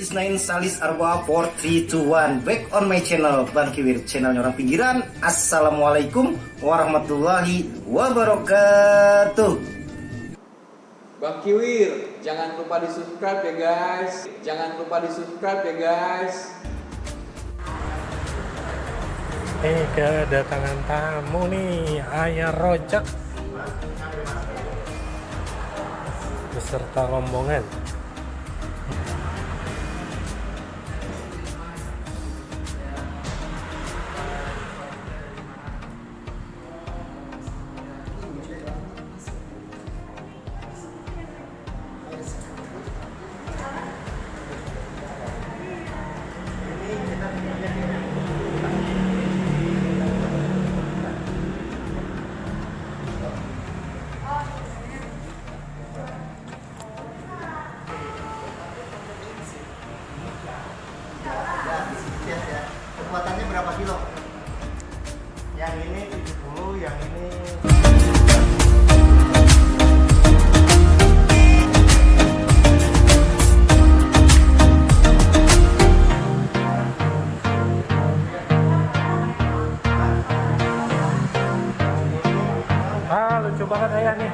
Isnain Salis Arba 4321. Back on my channel Bang Kiwir, channelnya orang pinggiran. Assalamualaikum warahmatullahi wabarakatuh. Bang Kiwir, jangan lupa di subscribe ya guys. Jangan lupa di subscribe ya guys. Kedatangan tamu nih, Ayah Rojak beserta rombongan. Kekuatannya berapa kilo? Yang ini 70, yang ini lucu banget Ayah nih,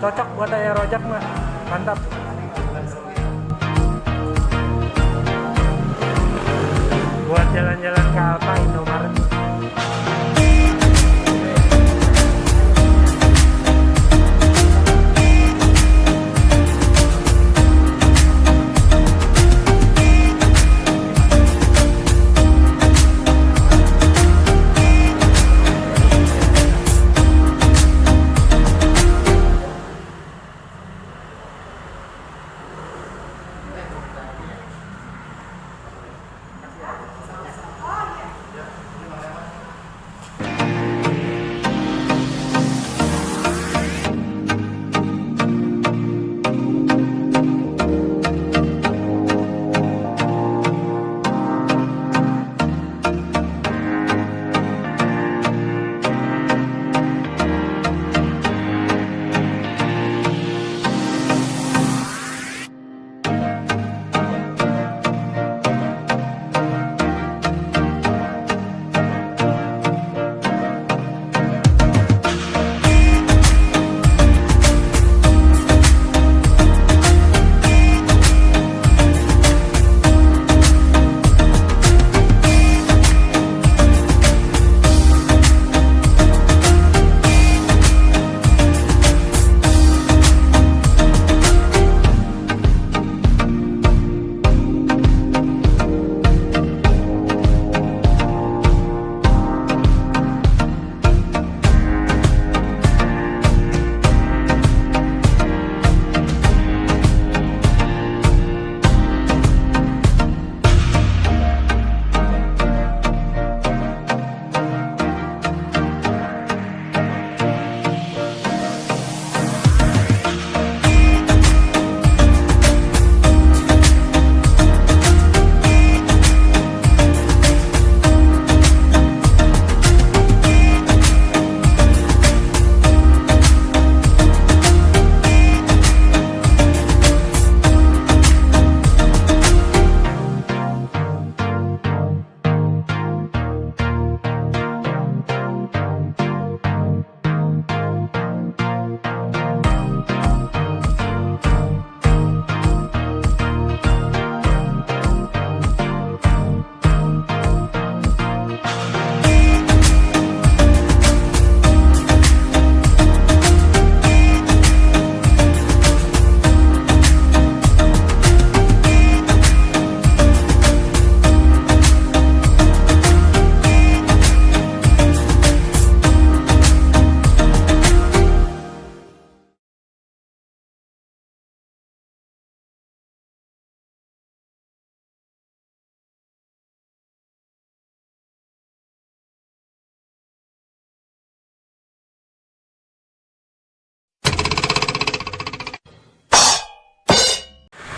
cocok buat Ayah Rojak mah, mantap. Buat jalan-jalan ke Alfa Indomaret.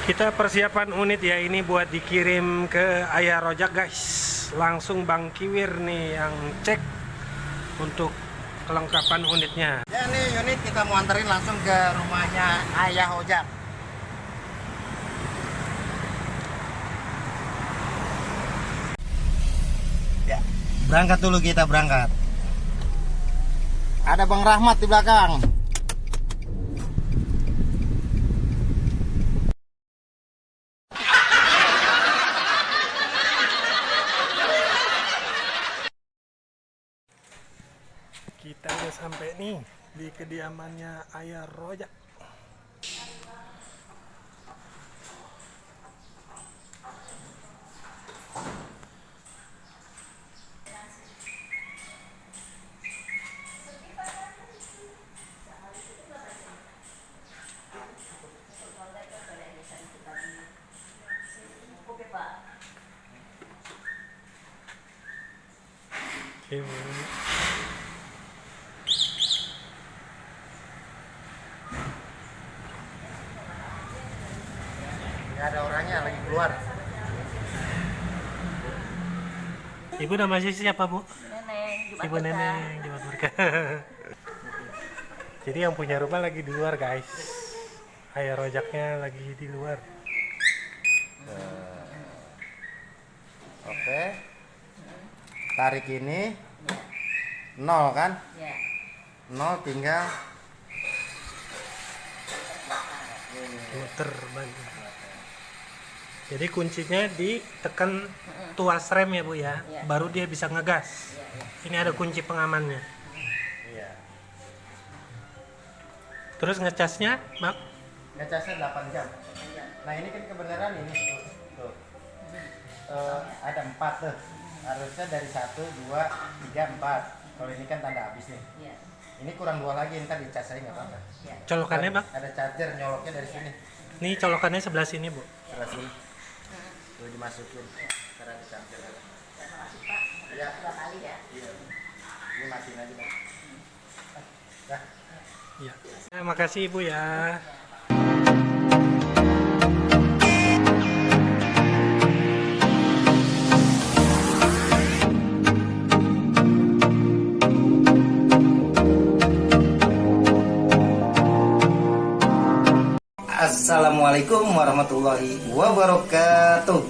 Kita persiapan unit ya, ini buat dikirim ke Ayah Rojak guys. Langsung Bang Kiwir nih yang cek untuk kelengkapan unitnya. ya nih unit kita mau anterin langsung ke rumahnya Ayah Rojak. Berangkat dulu kita berangkat. Ada Bang Rahmat di belakang. Kita udah sampai nih di kediamannya Ayah Rojak. Oke, Bu. Nggak ada orangnya, lagi keluar. Ibu nama siapa, Bu? Neneng, Ibu Neneng, Jumat Berkah. Jadi yang punya rumah lagi di luar, guys. Ayah Rojaknya lagi di luar. Oke. Tarik ini. 0 kan? Ya. 0 tinggal Muter balik. Jadi kuncinya ditekan tuas rem ya, Bu ya. Iya. Baru dia bisa ngegas. Ya, ya. Ini ada kunci pengamannya. iya. Terus ngecasnya, Bang? Ngecasnya 8 jam. Nah, ini kan kebenaran ini tuh. Ada 4 tuh. Harusnya dari 1 2 3 4. Kalau ini kan tanda habis nih. Ya. Ini kurang 2 lagi, ntar dicas aja nggak apa-apa. Ya. Colokannya, Bang? Ada charger nyoloknya dari sini. Nih colokannya sebelah sini, Bu. Sebelah sini. Tuh dimasukin. Karena ada charger. Terima kasih Pak. Iya. 2 kali ya. Iya. Ini matiin aja, Bang. Dah. Iya. Terima kasih, Ibu ya. Assalamualaikum warahmatullahi wabarakatuh.